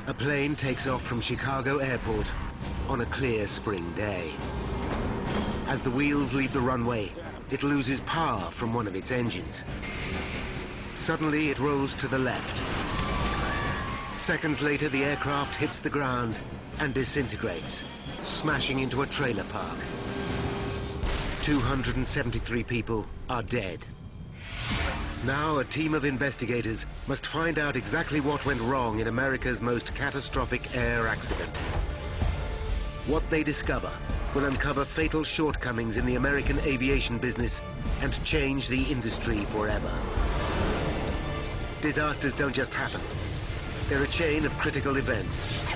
A plane takes off from Chicago Airport on a clear spring day. As the wheels leave the runway, it loses power from one of its engines. Suddenly, it rolls to the left. Seconds later, the aircraft hits the ground and disintegrates, smashing into a trailer park. 273 people are dead. Now, a team of investigators must find out exactly what went wrong in America's most catastrophic air accident. What they discover will uncover fatal shortcomings in the American aviation business and change the industry forever. Disasters don't just happen. They're a chain of critical events.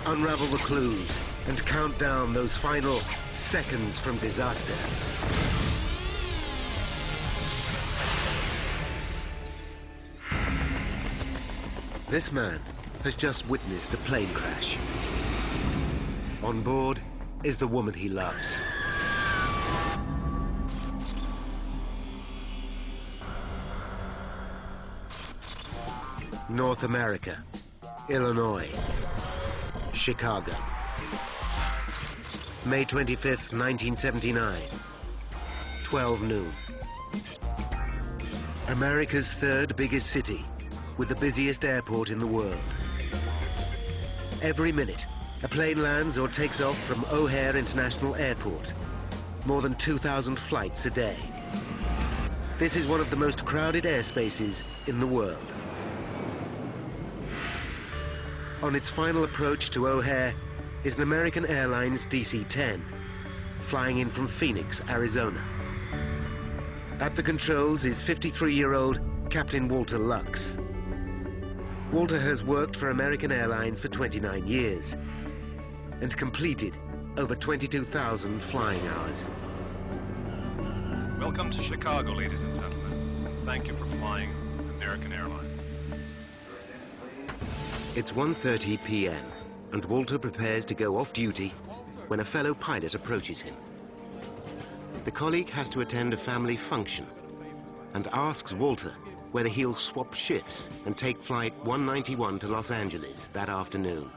Unravel the clues and count down those final seconds from disaster. This man has just witnessed a plane crash. On board is the woman he loves. North America, Illinois, Chicago. May 25th, 1979, 12 noon. America's third biggest city, with the busiest airport in the world. Every minute, a plane lands or takes off from O'Hare International Airport. More than 2,000 flights a day. This is one of the most crowded airspaces in the world. On its final approach to O'Hare is an American Airlines DC-10, flying in from Phoenix, Arizona. At the controls is 53-year-old Captain Walter Lux. Walter has worked for American Airlines for 29 years and completed over 22,000 flying hours. Welcome to Chicago, ladies and gentlemen. Thank you for flying American Airlines. It's 1:30 p.m. and Walter prepares to go off duty when a fellow pilot approaches him. The colleague has to attend a family function and asks Walter whether he'll swap shifts and take flight 191 to Los Angeles that afternoon.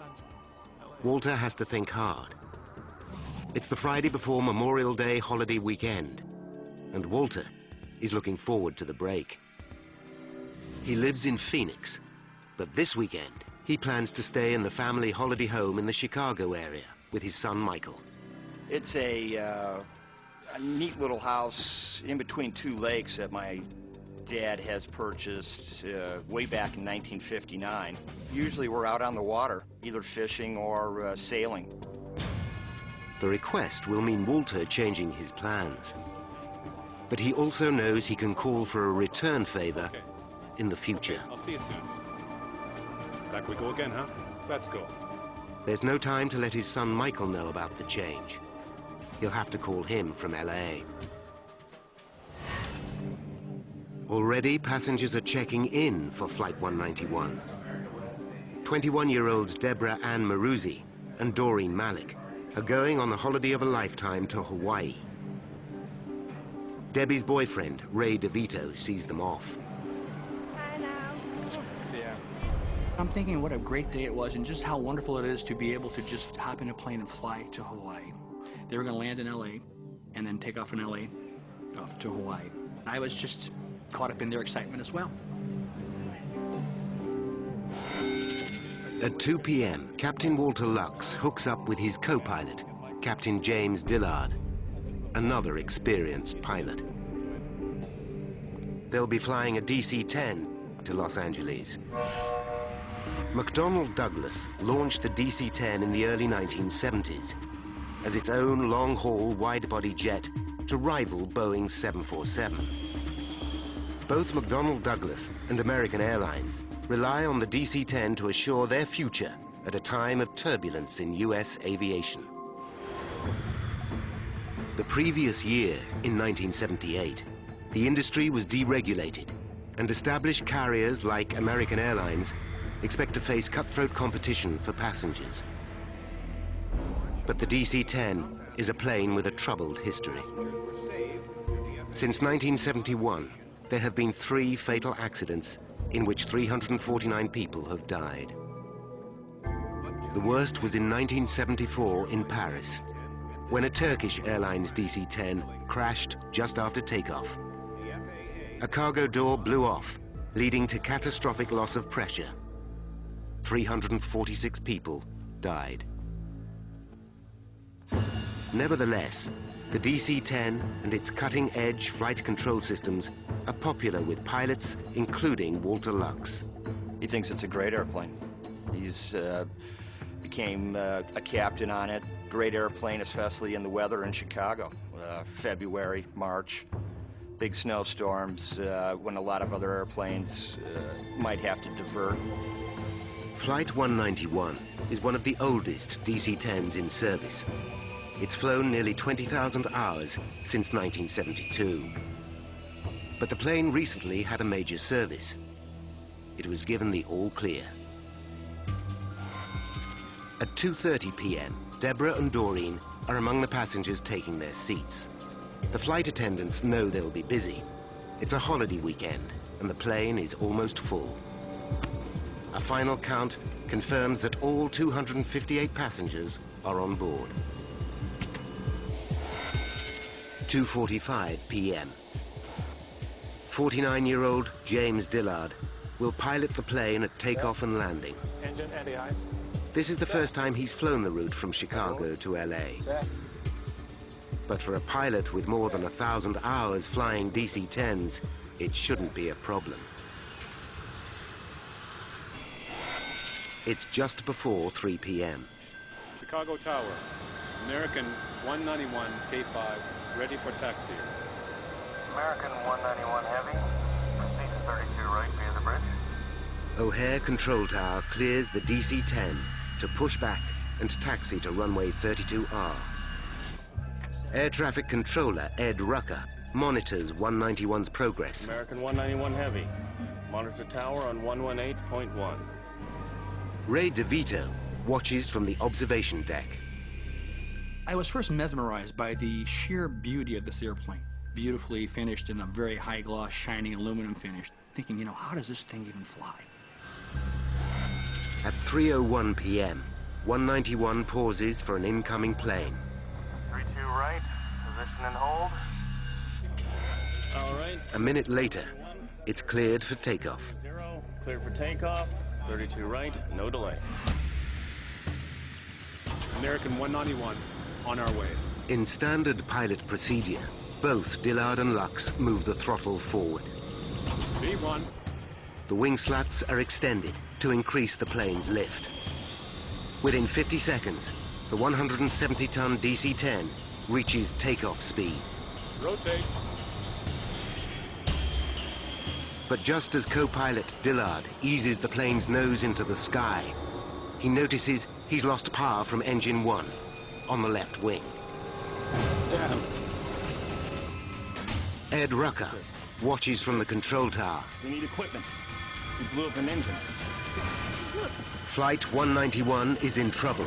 Walter has to think hard. It's the Friday before Memorial Day holiday weekend, and Walter is looking forward to the break. He lives in Phoenix, but this weekend he plans to stay in the family holiday home in the Chicago area with his son Michael. It's a neat little house in between two lakes that my dad has purchased way back in 1959. Usually we're out on the water, either fishing or sailing. The request will mean Walter changing his plans. But he also knows he can call for a return favor in the future. I'll see you soon. Back we go again, huh? Let's go. There's no time to let his son Michael know about the change. He'll have to call him from LA. Already, passengers are checking in for Flight 191. 21-year-olds Deborah Ann Maruzzi and Doreen Malik are going on the holiday of a lifetime to Hawaii. Debbie's boyfriend, Ray DeVito, sees them off. Hi now. See ya. I'm thinking what a great day it was and just how wonderful it is to be able to just hop in a plane and fly to Hawaii. They were going to land in LA and then take off in LA off to Hawaii. I was just caught up in their excitement as well. At 2 p.m., Captain Walter Lux hooks up with his co-pilot, Captain James Dillard, another experienced pilot. They'll be flying a DC-10 to Los Angeles. McDonnell Douglas launched the DC-10 in the early 1970s as its own long-haul wide-body jet to rival Boeing's 747. Both McDonnell Douglas and American Airlines rely on the DC-10 to assure their future at a time of turbulence in U.S. aviation. The previous year, in 1978, the industry was deregulated, and established carriers like American Airlines expect to face cutthroat competition for passengers. But the DC-10 is a plane with a troubled history. Since 1971, there have been 3 fatal accidents in which 349 people have died. The worst was in 1974 in Paris, when a Turkish Airlines DC-10 crashed just after takeoff. A cargo door blew off, leading to catastrophic loss of pressure. 346 people died. Nevertheless, the DC-10 and its cutting-edge flight control systems are popular with pilots, including Walter Lux. He thinks it's a great airplane. He's became a captain on it. Great airplane, especially in the weather in Chicago. February, March, big snowstorms, when a lot of other airplanes might have to divert. Flight 191 is one of the oldest DC-10s in service. It's flown nearly 20,000 hours since 1972. But the plane recently had a major service. It was given the all clear. At 2:30 p.m., Deborah and Doreen are among the passengers taking their seats. The flight attendants know they'll be busy. It's a holiday weekend, and the plane is almost full. A final count confirms that all 258 passengers are on board. 2:45 p.m. 49-year-old James Dillard will pilot the plane at takeoff and landing. Engine anti-ice. This is the first time he's flown the route from Chicago to LA. But for a pilot with more than 1,000 hours flying DC-10s, it shouldn't be a problem. It's just before 3 p.m. Chicago Tower. American 191 K5 ready for taxi. American 191 Heavy. Proceed to 32 right via the bridge. O'Hare Control Tower clears the DC-10 to push back and taxi to runway 32R. Air traffic controller Ed Rucker monitors 191's progress. American 191 Heavy. Monitor tower on 118.1. Ray DeVito watches from the observation deck. I was first mesmerized by the sheer beauty of this airplane. Beautifully finished in a very high gloss, shining aluminum finish. Thinking, how does this thing even fly? At 3:01 p.m., 191 pauses for an incoming plane. 32 right. Position and hold. All right. A minute later, it's cleared for takeoff. 0. Clear for takeoff. 32 right. No delay. American 191 on our way. In standard pilot procedure, both Dillard and Lux move the throttle forward. V1. The wing slats are extended to increase the plane's lift. Within 50 seconds, the 170-ton DC-10 reaches takeoff speed. Rotate. But just as co-pilot Dillard eases the plane's nose into the sky, he notices he's lost power from engine 1 on the left wing. Damn. Ed Rucker watches from the control tower. We need equipment. We blew up an engine. Flight 191 is in trouble.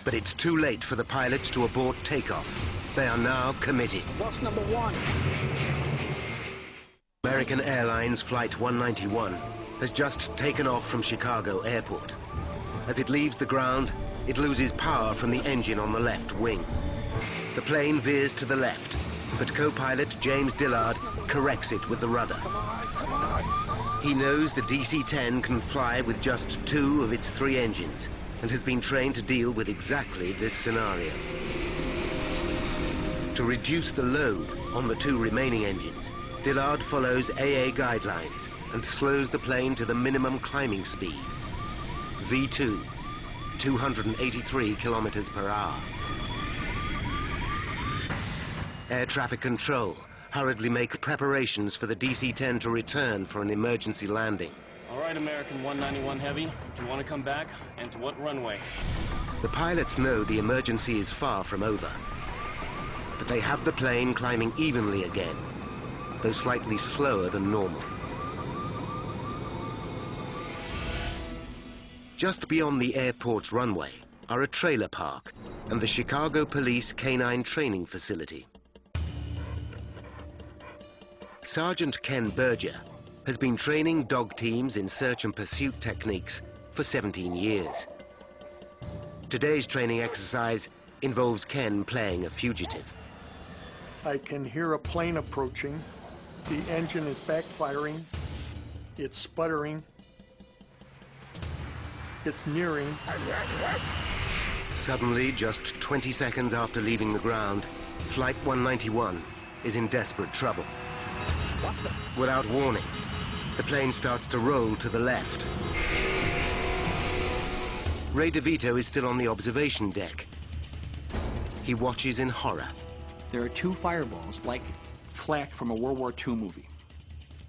But it's too late for the pilots to abort takeoff. They are now committed. Loss number 1. American Airlines Flight 191 has just taken off from Chicago Airport. As it leaves the ground, it loses power from the engine on the left wing. The plane veers to the left, but co-pilot James Dillard corrects it with the rudder. He knows the DC-10 can fly with just 2 of its 3 engines and has been trained to deal with exactly this scenario. To reduce the load on the 2 remaining engines, Dillard follows AA guidelines and slows the plane to the minimum climbing speed, V2, 283 kilometers per hour. Air traffic control hurriedly make preparations for the DC-10 to return for an emergency landing. All right, American 191 Heavy. Do you want to come back? And to what runway? The pilots know the emergency is far from over, but they have the plane climbing evenly again, though slightly slower than normal. Just beyond the airport's runway are a trailer park and the Chicago Police Canine Training Facility. Sergeant Ken Berger has been training dog teams in search and pursuit techniques for 17 years. Today's training exercise involves Ken playing a fugitive. I can hear a plane approaching. The engine is backfiring. It's sputtering. It's nearing. Suddenly, just 20 seconds after leaving the ground, Flight 191 is in desperate trouble. Without warning, the plane starts to roll to the left. Ray DeVito is still on the observation deck. He watches in horror. There are two fireballs, like flak from a World War II movie.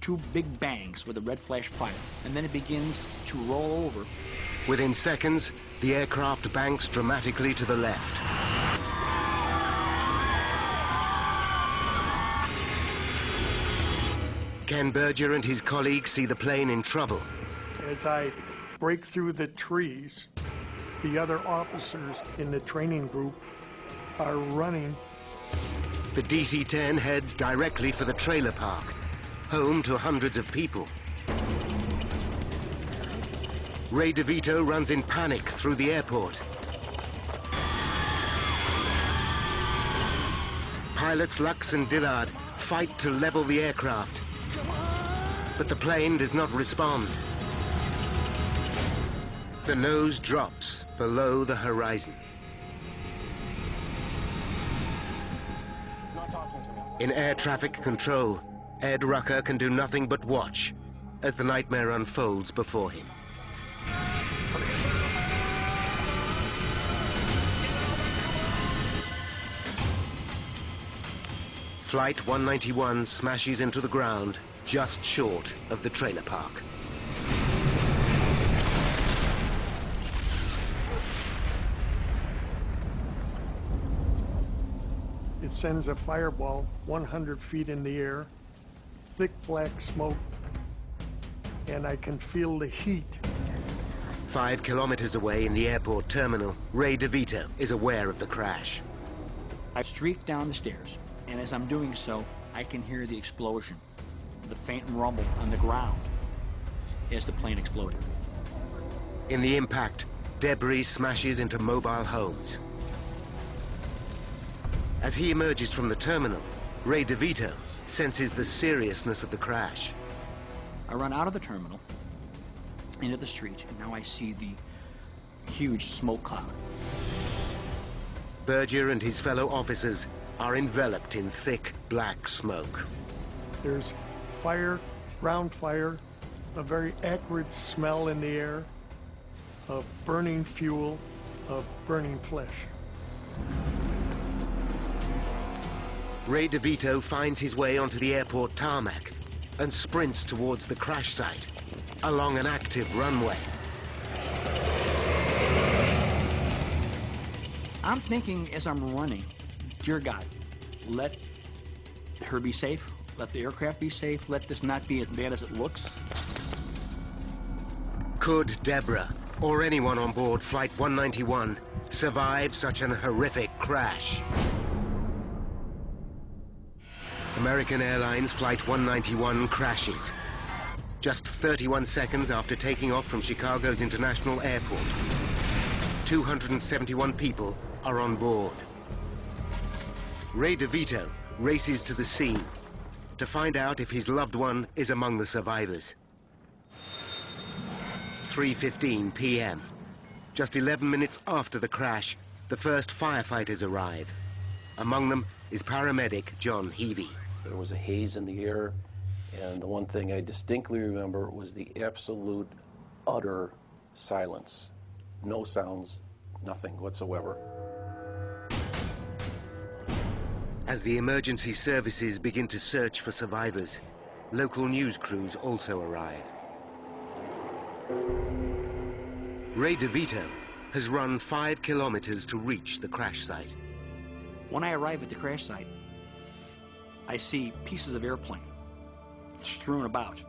Two big bangs with a red flash fire, and then it begins to roll over. Within seconds, the aircraft banks dramatically to the left. Ken Berger and his colleagues see the plane in trouble. As I break through the trees, the other officers in the training group are running. The DC-10 heads directly for the trailer park, home to hundreds of people. Ray DeVito runs in panic through the airport. Pilots Lux and Dillard fight to level the aircraft, but the plane does not respond. The nose drops below the horizon. In air traffic control, Ed Rucker can do nothing but watch as the nightmare unfolds before him. Flight 191 smashes into the ground just short of the trailer park. It sends a fireball 100 feet in the air, thick black smoke, and I can feel the heat. 5 kilometers away in the airport terminal, Ray DeVito is aware of the crash. I streak down the stairs, and as I'm doing so, I can hear the explosion, the faint rumble on the ground as the plane exploded. In the impact, debris smashes into mobile homes. As he emerges from the terminal, Ray DeVito senses the seriousness of the crash. I run out of the terminal, into the street, and now I see the huge smoke cloud. Berger and his fellow officers are enveloped in thick black smoke. There's fire, ground fire, a very acrid smell in the air of burning fuel, of burning flesh. Ray DeVito finds his way onto the airport tarmac and sprints towards the crash site along an active runway. I'm thinking as I'm running, dear God, let her be safe, let the aircraft be safe, let this not be as bad as it looks. Could Deborah, or anyone on board Flight 191, survive such an horrific crash? American Airlines Flight 191 crashes. Just 31 seconds after taking off from Chicago's International Airport. 271 people are on board. Ray DeVito races to the scene to find out if his loved one is among the survivors. 3:15 p.m. Just 11 minutes after the crash, the first firefighters arrive. Among them is paramedic John Heavey. There was a haze in the air, and the one thing I distinctly remember was the absolute, utter silence. No sounds, nothing whatsoever. As the emergency services begin to search for survivors, local news crews also arrive. Ray DeVito has run 5 kilometers to reach the crash site. When I arrive at the crash site, I see pieces of airplane strewn about.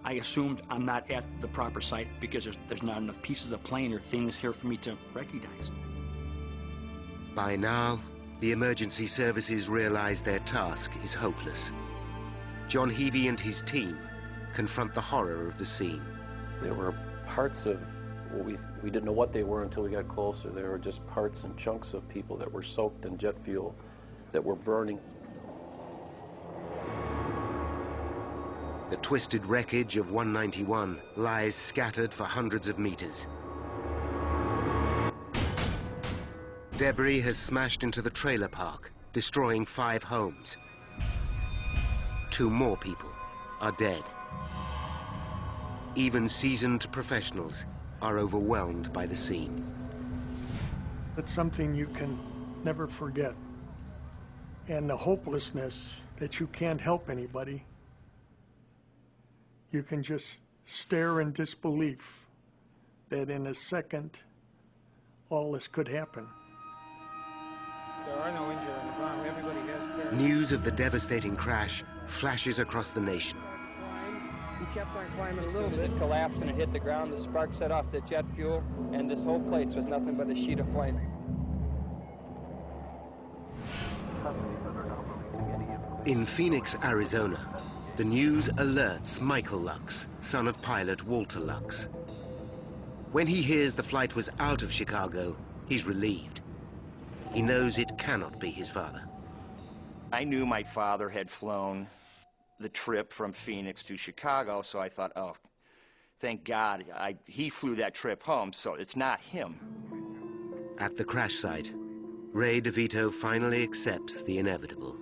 I assumed I'm not at the proper site because there's not enough pieces of plane or things here for me to recognize. By now, the emergency services realize their task is hopeless. John Heavey and his team confront the horror of the scene. There were parts of We didn't know what they were until we got closer. They were just parts and chunks of people that were soaked in jet fuel that were burning. The twisted wreckage of 191 lies scattered for hundreds of meters. Debris has smashed into the trailer park, destroying 5 homes. 2 more people are dead. Even seasoned professionals are overwhelmed by the scene. It's something you can never forget. And the hopelessness that you can't help anybody. You can just stare in disbelief that in a second, all this could happen. There are no injured on the ground. Everybody has fair. News of the devastating crash flashes across the nation. He kept on climbing a little bit. It collapsed and it hit the ground. The spark set off the jet fuel, and this whole place was nothing but a sheet of flame. In Phoenix, Arizona, the news alerts Michael Lux, son of pilot Walter Lux. When he hears the flight was out of Chicago, he's relieved. He knows it cannot be his father. I knew my father had flown the trip from Phoenix to Chicago, so I thought, oh, thank God he flew that trip home, so it's not him. At the crash site, Ray DeVito finally accepts the inevitable.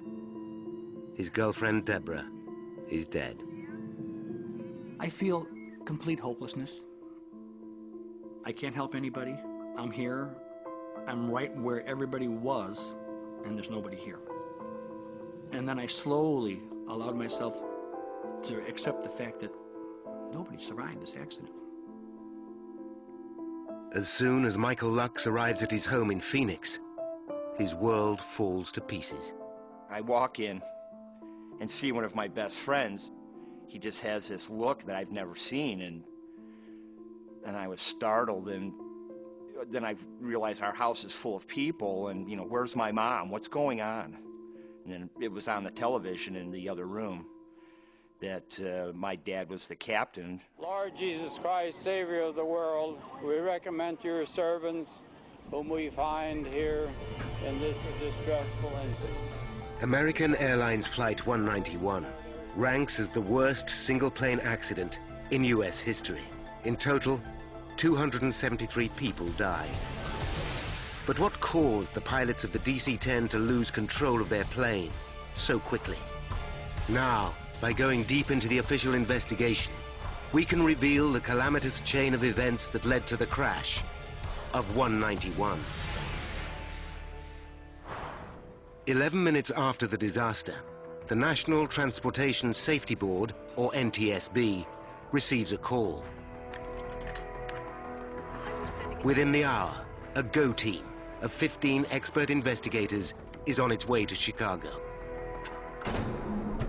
His girlfriend, Deborah, is dead. I feel complete hopelessness. I can't help anybody. I'm here. I'm right where everybody was, and there's nobody here. And then I slowly allowed myself to accept the fact that nobody survived this accident. As soon as Michael Lux arrives at his home in Phoenix, his world falls to pieces. I walk in and see one of my best friends. He just has this look that I've never seen, and I was startled, and then I realized our house is full of people, and, you know, where's my mom? What's going on? And then it was on the television in the other room that my dad was the captain. Lord Jesus Christ, Savior of the world, we recommend your servants whom we find here in this distressful incident. American Airlines Flight 191 ranks as the worst single-plane accident in U.S. history. In total, 273 people died. But what caused the pilots of the DC-10 to lose control of their plane so quickly? Now, by going deep into the official investigation, we can reveal the calamitous chain of events that led to the crash of 191. 11 minutes after the disaster, the National Transportation Safety Board, or NTSB, receives a call. Within the hour, a GO team of 15 expert investigators is on its way to Chicago.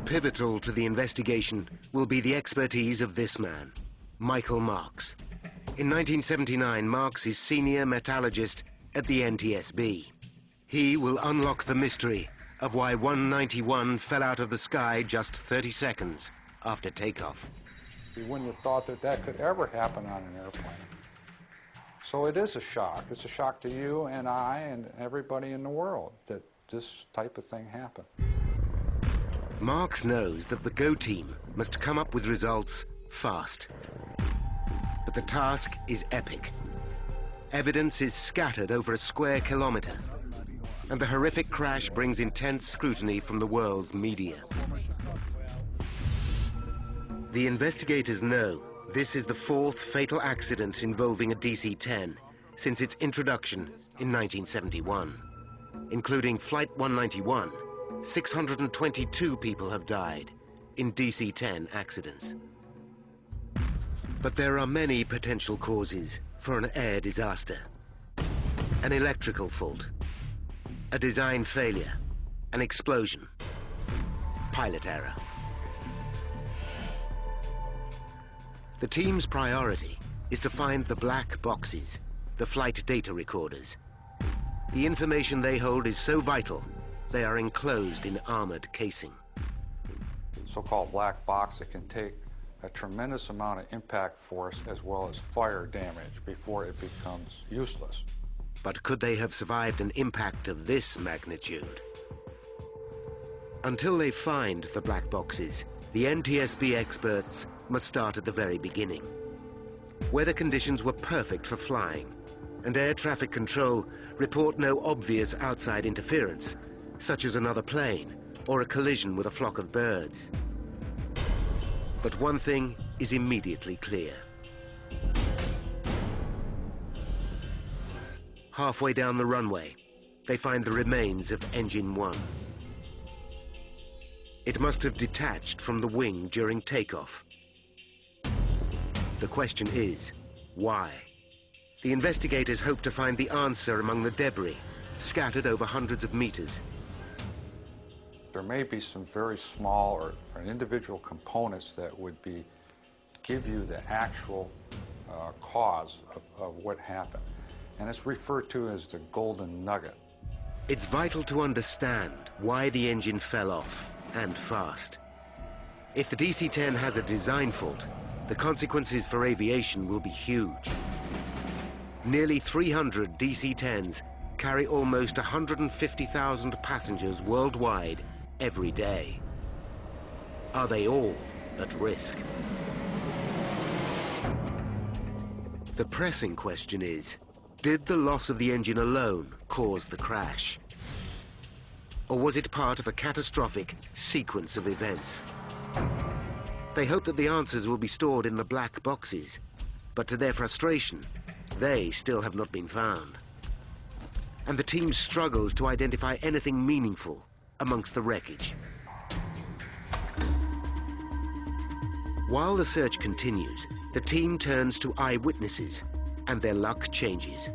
Pivotal to the investigation will be the expertise of this man, Michael Marks. In 1979, Marks is senior metallurgist at the NTSB. He will unlock the mystery of why 191 fell out of the sky just 30 seconds after takeoff. You wouldn't have thought that that could ever happen on an airplane. So it is a shock. It's a shock to you and I and everybody in the world that this type of thing happened. Marks knows that the GO team must come up with results fast. But the task is epic. Evidence is scattered over a square kilometer, and the horrific crash brings intense scrutiny from the world's media. The investigators know this is the 4th fatal accident involving a DC-10 since its introduction in 1971. Including Flight 191, 622 people have died in DC-10 accidents. But there are many potential causes for an air disaster. An electrical fault, a design failure, an explosion, pilot error. The team's priority is to find the black boxes, the flight data recorders. The information they hold is so vital, they are enclosed in armored casing. So-called black box that can take a tremendous amount of impact force as well as fire damage before it becomes useless. But could they have survived an impact of this magnitude? Until they find the black boxes, the NTSB experts must start at the very beginning. Weather conditions were perfect for flying, and air traffic control report no obvious outside interference, such as another plane or a collision with a flock of birds. But one thing is immediately clear. Halfway down the runway, they find the remains of Engine 1. It must have detached from the wing during takeoff. The question is, why? The investigators hope to find the answer among the debris, scattered over hundreds of meters. There may be some very small or individual components that would give you the actual cause of what happened. And it's referred to as the golden nugget. It's vital to understand why the engine fell off, and fast. If the DC-10 has a design fault, the consequences for aviation will be huge. Nearly 300 DC-10s carry almost 150,000 passengers worldwide every day. Are they all at risk? The pressing question is, did the loss of the engine alone cause the crash? Or was it part of a catastrophic sequence of events? They hope that the answers will be stored in the black boxes, but to their frustration, they still have not been found. And the team struggles to identify anything meaningful amongst the wreckage. While the search continues, the team turns to eyewitnesses, and their luck changes.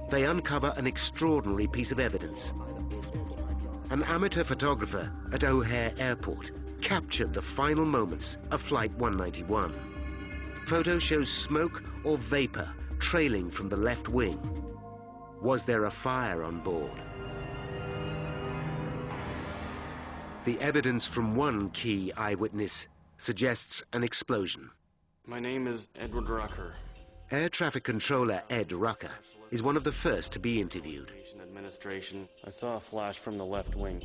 They uncover an extraordinary piece of evidence. An amateur photographer at O'Hare Airport captured the final moments of Flight 191. Photo shows smoke or vapor trailing from the left wing. Was there a fire on board? The evidence from one key eyewitness suggests an explosion. My name is Edward Rucker. Air traffic controller Ed Rucker is one of the first to be interviewed. Administration. I saw a flash from the left wing.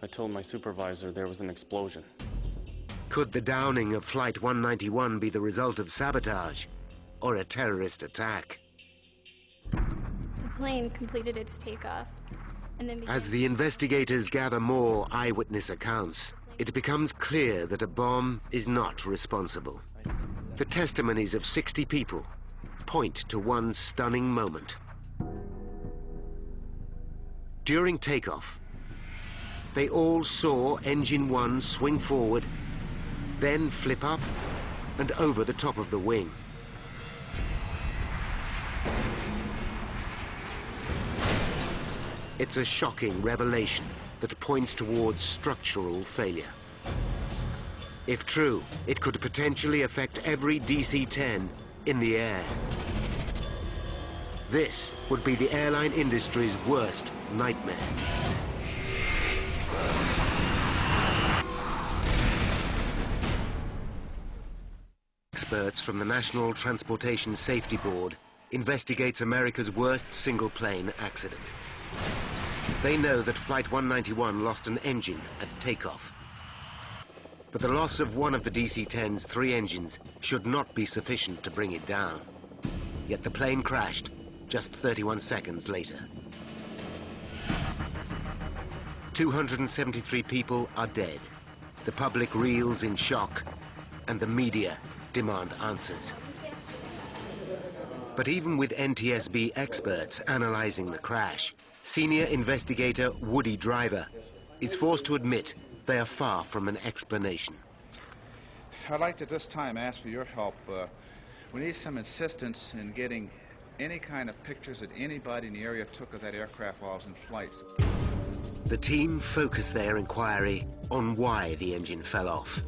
I told my supervisor there was an explosion. Could the downing of Flight 191 be the result of sabotage or a terrorist attack? The plane completed its takeoff and then began... As the investigators gather more eyewitness accounts, it becomes clear that a bomb is not responsible. The testimonies of 60 people point to one stunning moment. During takeoff, they all saw Engine 1 swing forward, then flip up and over the top of the wing. It's a shocking revelation that points towards structural failure. If true, it could potentially affect every DC-10 in the air. This would be the airline industry's worst nightmare. Experts from the National Transportation Safety Board investigates America's worst single-plane accident. They know that Flight 191 lost an engine at takeoff. But the loss of one of the DC-10's 3 engines should not be sufficient to bring it down. Yet the plane crashed just 31 seconds later. 273 people are dead. The public reels in shock, and the media demand answers. But even with NTSB experts analyzing the crash, senior investigator Woody Driver is forced to admit they are far from an explanation. I'd like to at this time ask for your help. We need some insistence in getting any kind of pictures that anybody in the area took of that aircraft while it was in flight. The team focus their inquiry on why the engine fell off.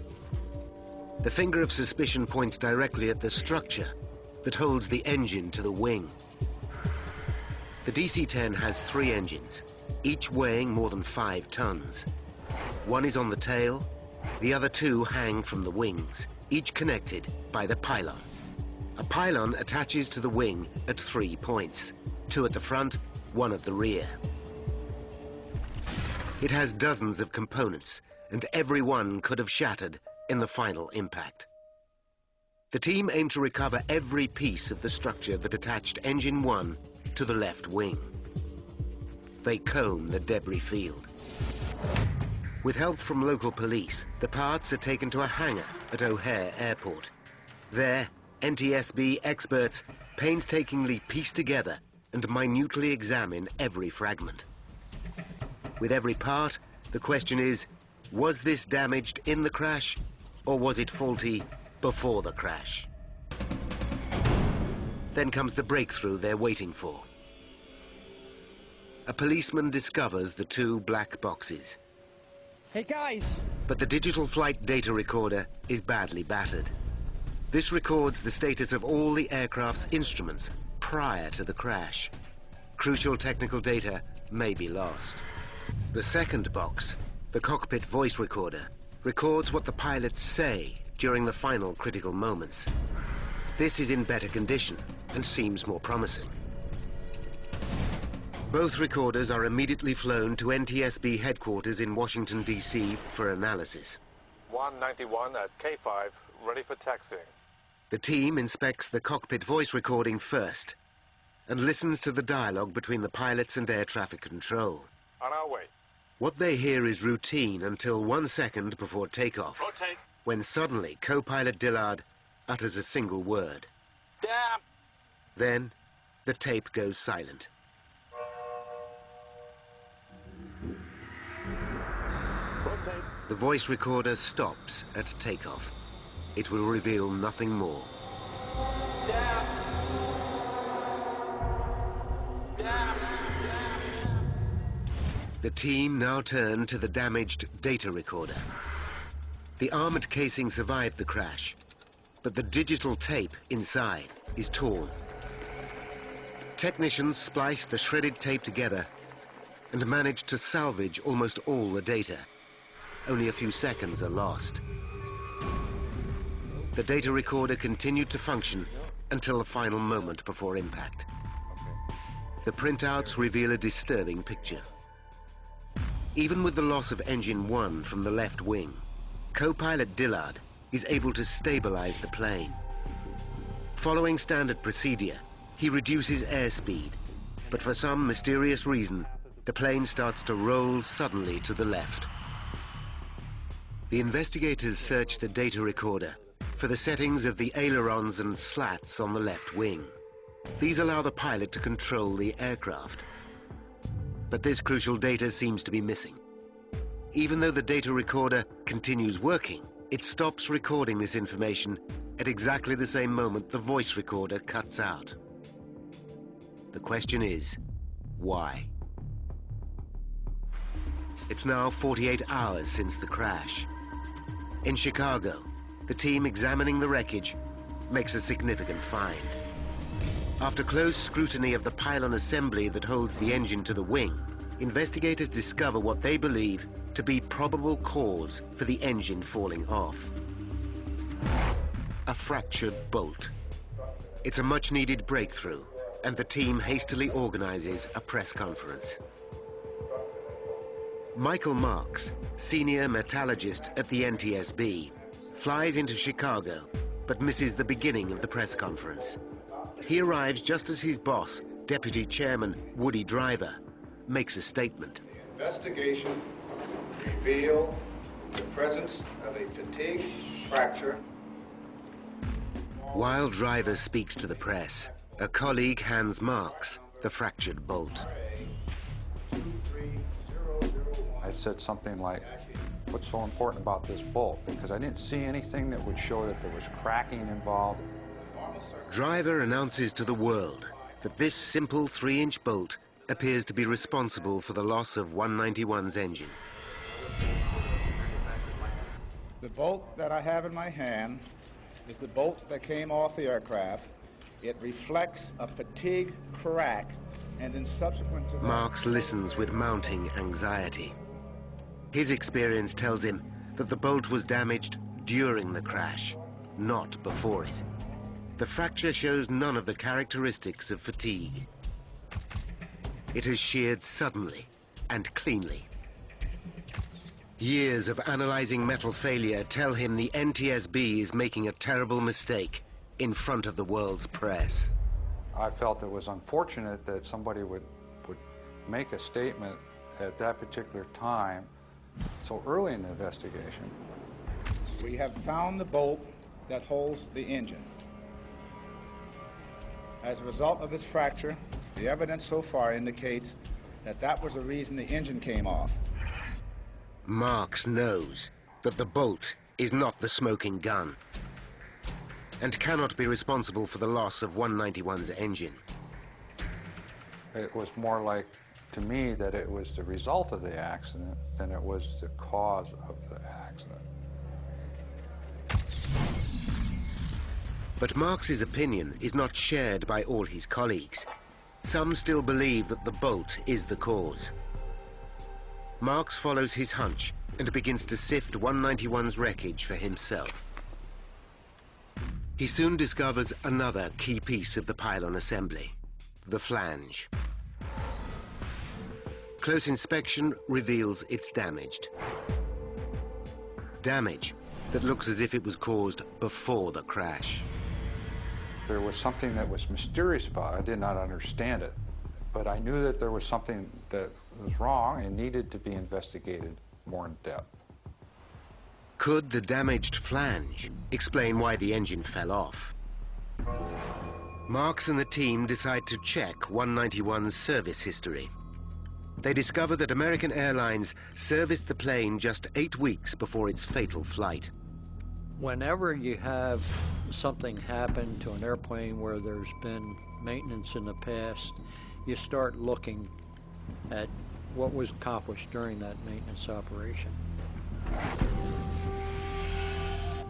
The finger of suspicion points directly at the structure that holds the engine to the wing. The DC-10 has 3 engines, each weighing more than 5 tons. One is on the tail, the other 2 hang from the wings. each connected by the pylon. A pylon attaches to the wing at 3 points, 2 at the front, 1 at the rear. It has dozens of components, and every one could have shattered in the final impact. The team aimed to recover every piece of the structure that attached Engine 1 to the left wing. They comb the debris field. With help from local police, the parts are taken to a hangar at O'Hare Airport. There, NTSB experts painstakingly piece together and minutely examine every fragment. With every part, the question is, was this damaged in the crash, or was it faulty before the crash? Then comes the breakthrough they're waiting for. A policeman discovers the 2 black boxes. Hey, guys! But the digital flight data recorder is badly battered. This records the status of all the aircraft's instruments prior to the crash. Crucial technical data may be lost. The second box, the cockpit voice recorder, records what the pilots say during the final critical moments. This is in better condition and seems more promising. Both recorders are immediately flown to NTSB headquarters in Washington, D.C. for analysis. 191 at K5, ready for taxiing. The team inspects the cockpit voice recording first and listens to the dialogue between the pilots and air traffic control. On our way. What they hear is routine until 1 second before takeoff. Rotate. When suddenly co-pilot Dillard utters a single word. Damn! Then the tape goes silent. Rotate. The voice recorder stops at takeoff. It will reveal nothing more. Damn! Damn! The team now turn to the damaged data recorder. The armored casing survived the crash, but the digital tape inside is torn. Technicians spliced the shredded tape together and managed to salvage almost all the data. Only a few seconds are lost. The data recorder continued to function until the final moment before impact. The printouts reveal a disturbing picture. Even with the loss of Engine 1 from the left wing, co-pilot Dillard is able to stabilize the plane. Following standard procedure, he reduces airspeed, but for some mysterious reason, the plane starts to roll suddenly to the left. The investigators search the data recorder for the settings of the ailerons and slats on the left wing. These allow the pilot to control the aircraft. But this crucial data seems to be missing. Even though the data recorder continues working, it stops recording this information at exactly the same moment the voice recorder cuts out. The question is, why? It's now 48 hours since the crash. In Chicago, the team examining the wreckage makes a significant find. After close scrutiny of the pylon assembly that holds the engine to the wing, investigators discover what they believe to be probable cause for the engine falling off. A fractured bolt. It's a much-needed breakthrough, and the team hastily organizes a press conference. Michael Marks, senior metallurgist at the NTSB, flies into Chicago, but misses the beginning of the press conference. He arrives just as his boss, Deputy Chairman Woody Driver, makes a statement. The investigation revealed the presence of a fatigue fracture. While Driver speaks to the press, a colleague hands Marks the fractured bolt. I said something like, what's so important about this bolt? Because I didn't see anything that would show that there was cracking involved. Driver announces to the world that this simple 3-inch bolt appears to be responsible for the loss of 191's engine. The bolt that I have in my hand is the bolt that came off the aircraft. It reflects a fatigue crack, and then subsequent to that... Marks listens with mounting anxiety. His experience tells him that the bolt was damaged during the crash, not before it. The fracture shows none of the characteristics of fatigue. It has sheared suddenly and cleanly. Years of analyzing metal failure tell him the NTSB is making a terrible mistake in front of the world's press. I felt it was unfortunate that somebody would make a statement at that particular time, so early in the investigation. We have found the bolt that holds the engine. As a result of this fracture, the evidence so far indicates that that was the reason the engine came off. Marks knows that the bolt is not the smoking gun and cannot be responsible for the loss of 191's engine. It was more like, to me, that it was the result of the accident than it was the cause of the accident. But Marks's opinion is not shared by all his colleagues. Some still believe that the bolt is the cause. Marks follows his hunch and begins to sift 191's wreckage for himself. He soon discovers another key piece of the pylon assembly, the flange. Close inspection reveals it's damaged. Damage that looks as if it was caused before the crash. There was something that was mysterious about it. I did not understand it, but I knew that there was something that was wrong and needed to be investigated more in depth. Could the damaged flange explain why the engine fell off? Marks and the team decide to check 191's service history. They discover that American Airlines serviced the plane just 8 weeks before its fatal flight. Whenever you have something happen to an airplane where there's been maintenance in the past, you start looking at what was accomplished during that maintenance operation.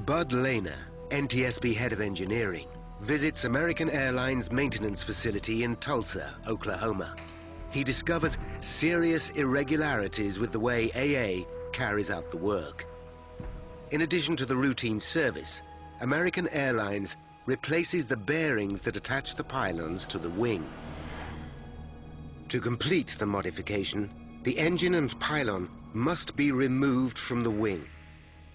Bud Lehner, NTSB head of engineering, visits American Airlines maintenance facility in Tulsa, Oklahoma. He discovers serious irregularities with the way AA carries out the work. In addition to the routine service, American Airlines replaces the bearings that attach the pylons to the wing. To complete the modification, the engine and pylon must be removed from the wing.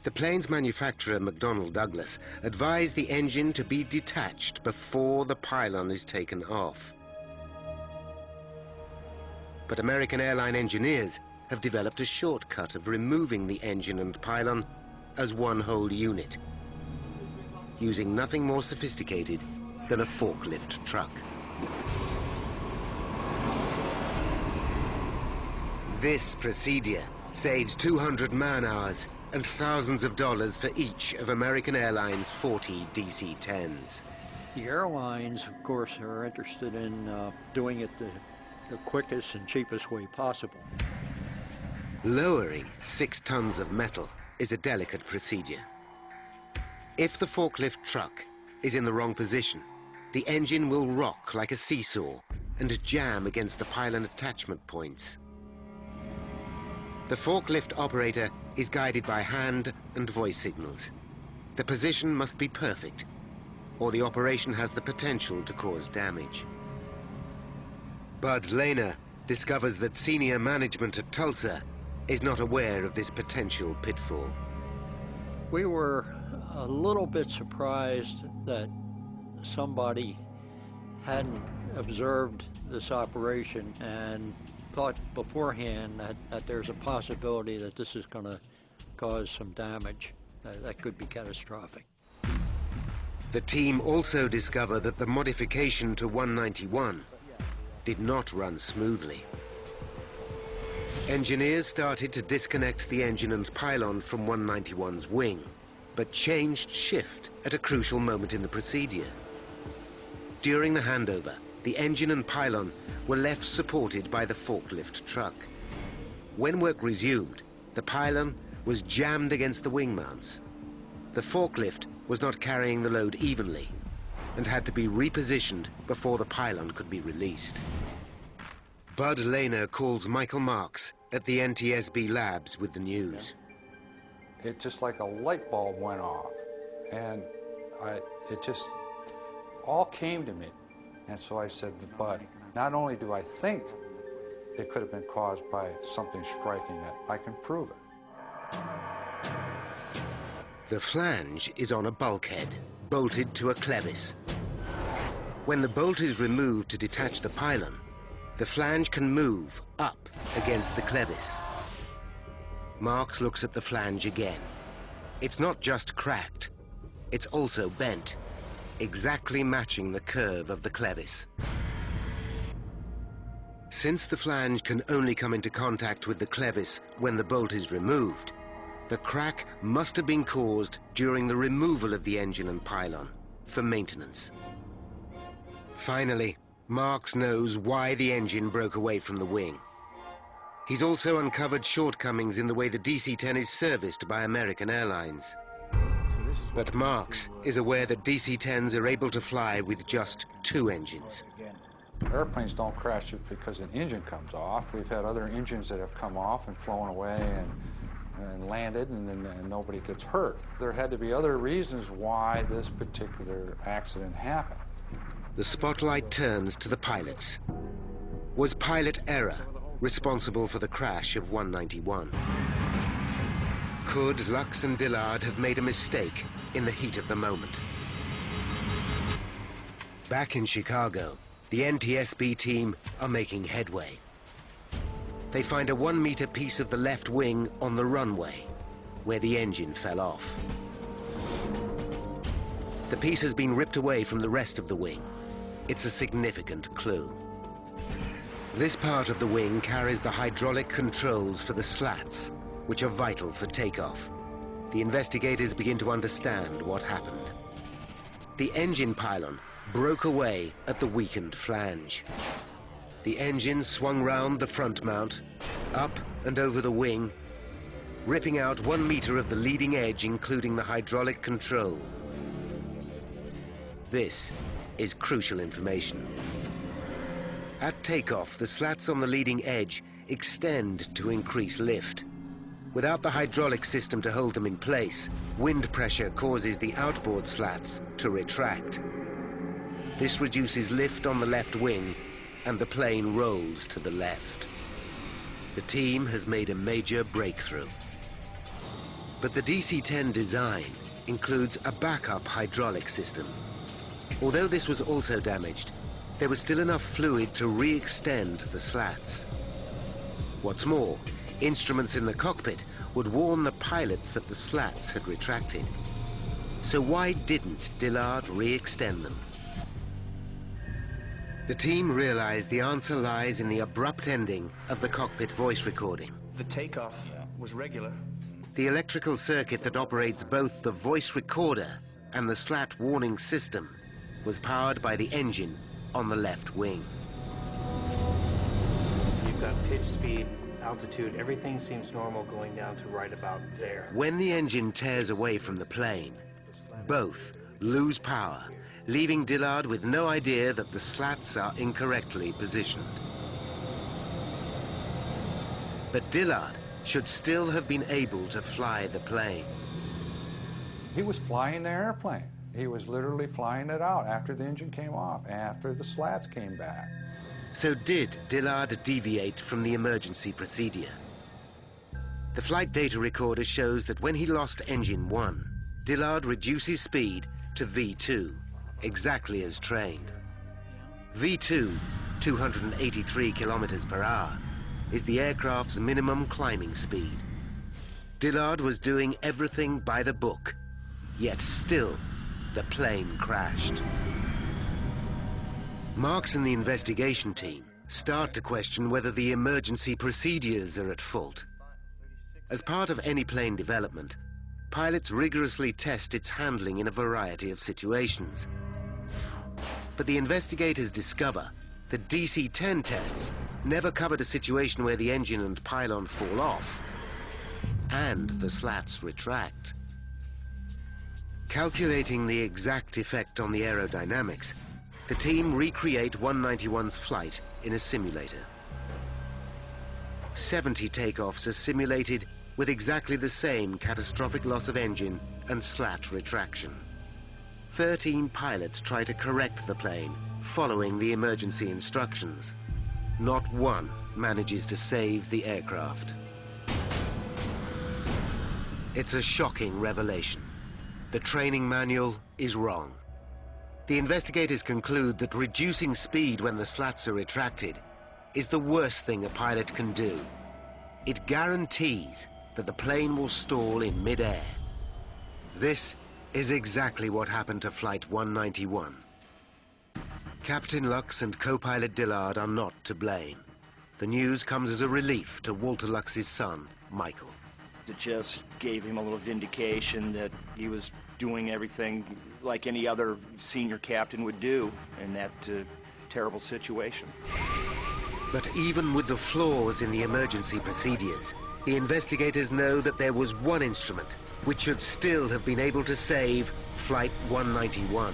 The plane's manufacturer, McDonnell Douglas, advised the engine to be detached before the pylon is taken off. But American airline engineers have developed a shortcut of removing the engine and pylon as one whole unit, using nothing more sophisticated than a forklift truck. This procedure saves 200 man-hours and thousands of dollars for each of American Airlines' 40 DC-10s. The airlines, of course, are interested in doing it the quickest and cheapest way possible. Lowering 6 tons of metal is a delicate procedure. If the forklift truck is in the wrong position, the engine will rock like a seesaw and jam against the pylon attachment points. The forklift operator is guided by hand and voice signals. The position must be perfect, or the operation has the potential to cause damage. Bud Lehner discovers that senior management at Tulsa is not aware of this potential pitfall. We were a little bit surprised that somebody hadn't observed this operation and thought beforehand that there's a possibility that this is going to cause some damage that could be catastrophic. The team also discovered that the modification to 191 did not run smoothly. Engineers started to disconnect the engine and pylon from 191's wing, but changed shift at a crucial moment in the procedure. During the handover, the engine and pylon were left supported by the forklift truck. When work resumed, the pylon was jammed against the wing mounts. The forklift was not carrying the load evenly and had to be repositioned before the pylon could be released. Bud Lehner calls Michael Marks at the NTSB labs with the news. It just like a light bulb went off, and it just all came to me. And so I said, but not only do I think it could have been caused by something striking it, I can prove it. The flange is on a bulkhead, bolted to a clevis. When the bolt is removed to detach the pylon, the flange can move up against the clevis. Marks looks at the flange again. It's not just cracked, it's also bent, exactly matching the curve of the clevis. Since the flange can only come into contact with the clevis when the bolt is removed, the crack must have been caused during the removal of the engine and pylon for maintenance. Finally, Marks knows why the engine broke away from the wing. He's also uncovered shortcomings in the way the DC-10 is serviced by American Airlines. But Marks is aware that DC-10s are able to fly with just 2 engines. Airplanes don't crash just because an engine comes off. We've had other engines that have come off and flown away and landed, and nobody gets hurt. There had to be other reasons why this particular accident happened. The spotlight turns to the pilots. Was pilot error responsible for the crash of 191? Could Lux and Dillard have made a mistake in the heat of the moment? Back in Chicago, the NTSB team are making headway. They find a 1-meter piece of the left wing on the runway, where the engine fell off. The piece has been ripped away from the rest of the wing. It's a significant clue. This part of the wing carries the hydraulic controls for the slats, which are vital for takeoff. The investigators begin to understand what happened. The engine pylon broke away at the weakened flange. The engine swung round the front mount, up and over the wing, ripping out 1 meter of the leading edge, including the hydraulic control. This is crucial information. At takeoff, the slats on the leading edge extend to increase lift. Without the hydraulic system to hold them in place, wind pressure causes the outboard slats to retract. This reduces lift on the left wing, and the plane rolls to the left. The team has made a major breakthrough. But the DC-10 design includes a backup hydraulic system. Although this was also damaged, there was still enough fluid to re-extend the slats. What's more, instruments in the cockpit would warn the pilots that the slats had retracted. So why didn't Dillard re-extend them? The team realized the answer lies in the abrupt ending of the cockpit voice recording. The takeoff was regular. The electrical circuit that operates both the voice recorder and the slat warning system was powered by the engine on the left wing. You've got pitch, speed, altitude, everything seems normal going down to right about there. When the engine tears away from the plane, both lose power, leaving Dillard with no idea that the slats are incorrectly positioned. But Dillard should still have been able to fly the plane. He was flying the airplane. He was literally flying it out after the engine came off, after the slats came back. So did Dillard deviate from the emergency procedure? The flight data recorder shows that when he lost engine 1, Dillard reduces speed to V2, exactly as trained. V2, 283 kilometers per hour, is the aircraft's minimum climbing speed. Dillard was doing everything by the book, yet still, the plane crashed. Marks and the investigation team start to question whether the emergency procedures are at fault. As part of any plane development, pilots rigorously test its handling in a variety of situations. But the investigators discover that DC-10 tests never covered a situation where the engine and pylon fall off and the slats retract. Calculating the exact effect on the aerodynamics, the team recreate 191's flight in a simulator. 70 takeoffs are simulated with exactly the same catastrophic loss of engine and slat retraction. 13 pilots try to correct the plane, following the emergency instructions. Not one manages to save the aircraft. It's a shocking revelation. The training manual is wrong. The investigators conclude that reducing speed when the slats are retracted is the worst thing a pilot can do. It guarantees that the plane will stall in mid-air. This is exactly what happened to Flight 191. Captain Lux and co-pilot Dillard are not to blame. The news comes as a relief to Walter Lux's son, Michael. It just gave him a little vindication that he was doing everything like any other senior captain would do in that terrible situation. But even with the flaws in the emergency procedures, the investigators know that there was one instrument which should still have been able to save Flight 191.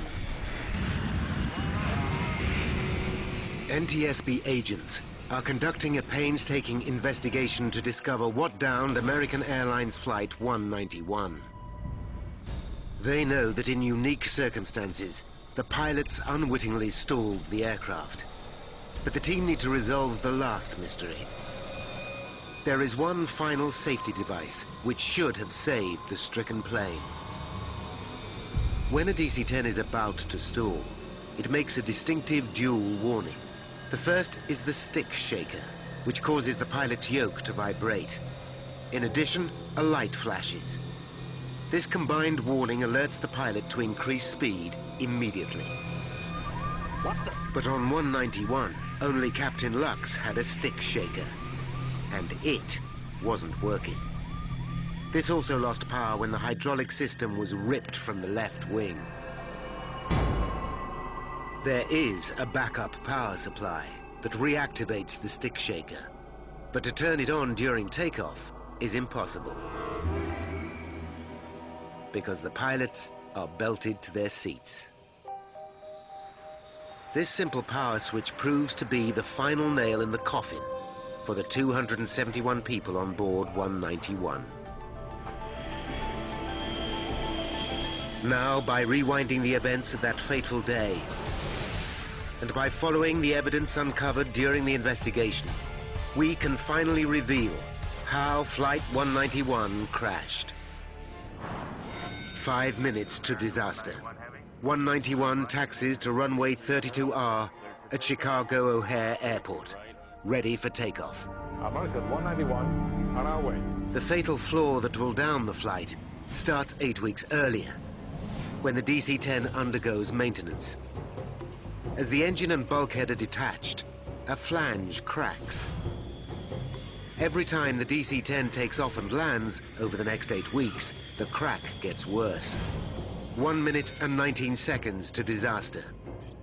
NTSB agents are conducting a painstaking investigation to discover what downed American Airlines Flight 191. They know that in unique circumstances, the pilots unwittingly stalled the aircraft. But the team need to resolve the last mystery. There is one final safety device which should have saved the stricken plane. When a DC-10 is about to stall, it makes a distinctive dual warning. The first is the stick shaker, which causes the pilot's yoke to vibrate. In addition, a light flashes. This combined warning alerts the pilot to increase speed immediately. But on 191, only Captain Lux had a stick shaker, and it wasn't working. This also lost power when the hydraulic system was ripped from the left wing. There is a backup power supply that reactivates the stick shaker, but to turn it on during takeoff is impossible, because the pilots are belted to their seats. This simple power switch proves to be the final nail in the coffin for the 271 people on board 191. Now, by rewinding the events of that fateful day, and by following the evidence uncovered during the investigation, we can finally reveal how Flight 191 crashed. 5 minutes to disaster. 191 taxis to runway 32R at Chicago O'Hare Airport, ready for takeoff. American 191, on our way. The fatal flaw that will down the flight starts 8 weeks earlier, when the DC-10 undergoes maintenance. As the engine and bulkhead are detached, a flange cracks. Every time the DC-10 takes off and lands over the next 8 weeks, the crack gets worse. 1 minute and 19 seconds to disaster.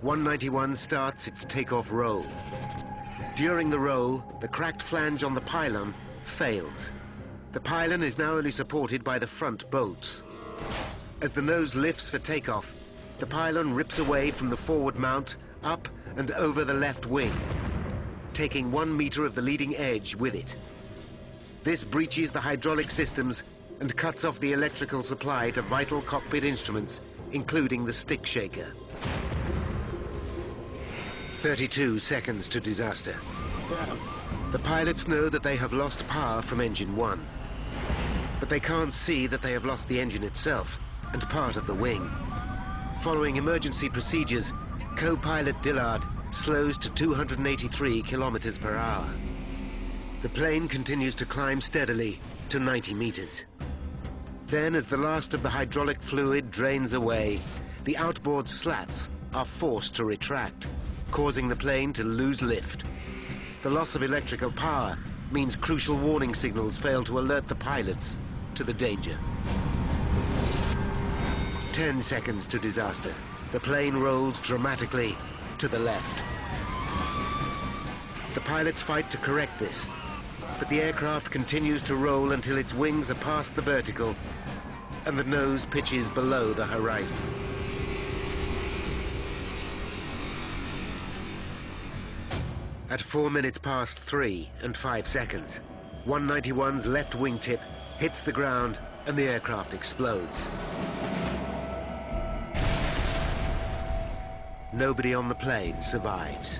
191 starts its takeoff roll. During the roll, the cracked flange on the pylon fails. The pylon is now only supported by the front bolts. As the nose lifts for takeoff, the pylon rips away from the forward mount, up and over the left wing, taking 1 meter of the leading edge with it. This breaches the hydraulic systems and cuts off the electrical supply to vital cockpit instruments, including the stick shaker. 32 seconds to disaster. The pilots know that they have lost power from engine 1, but they can't see that they have lost the engine itself and part of the wing. Following emergency procedures, co-pilot Dillard slows to 283 kilometers per hour. The plane continues to climb steadily to 90 meters. Then, as the last of the hydraulic fluid drains away, the outboard slats are forced to retract, causing the plane to lose lift. The loss of electrical power means crucial warning signals fail to alert the pilots to the danger. 10 seconds to disaster. The plane rolls dramatically to the left. The pilots fight to correct this, but the aircraft continues to roll until its wings are past the vertical and the nose pitches below the horizon. At 4 minutes past 3 and 5 seconds, 191's left wingtip hits the ground and the aircraft explodes. nobody on the plane survives.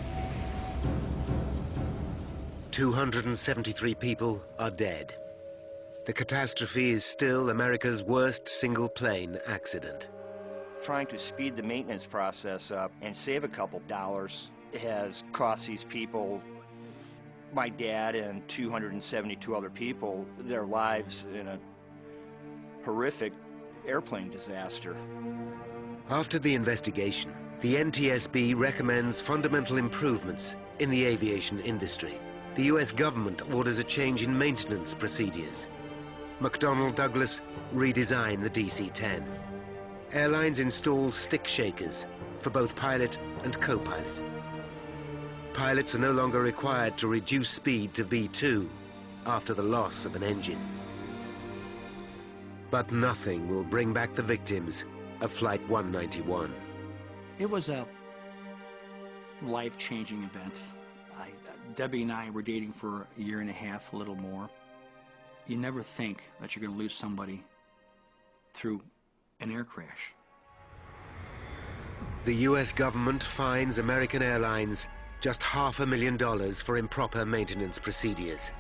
273 people are dead. The catastrophe is still America's worst single-plane accident. Trying to speed the maintenance process up and save a couple dollars has cost these people, my dad and 272 other people, their lives in a horrific airplane disaster. After the investigation, the NTSB recommends fundamental improvements in the aviation industry. The US government orders a change in maintenance procedures. McDonnell Douglas redesigned the DC-10. Airlines install stick shakers for both pilot and co-pilot. Pilots are no longer required to reduce speed to V2 after the loss of an engine. But nothing will bring back the victims of Flight 191. It was a life-changing event. Debbie and I were dating for a year and a half, a little more. You never think that you're going to lose somebody through an air crash. The US government fines American Airlines just $500,000 for improper maintenance procedures.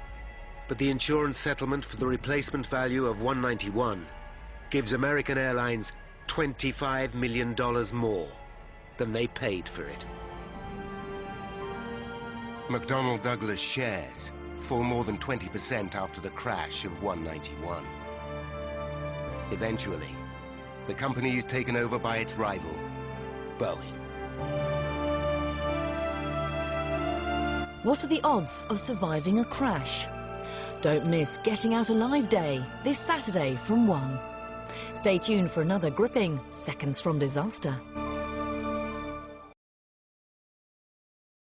But the insurance settlement for the replacement value of 191 gives American Airlines $25 million more than they paid for it. McDonnell Douglas shares fall more than 20% after the crash of 191. Eventually, the company is taken over by its rival, Boeing. What are the odds of surviving a crash? Don't miss Getting Out Alive Day this Saturday from 1. Stay tuned for another gripping Seconds from Disaster.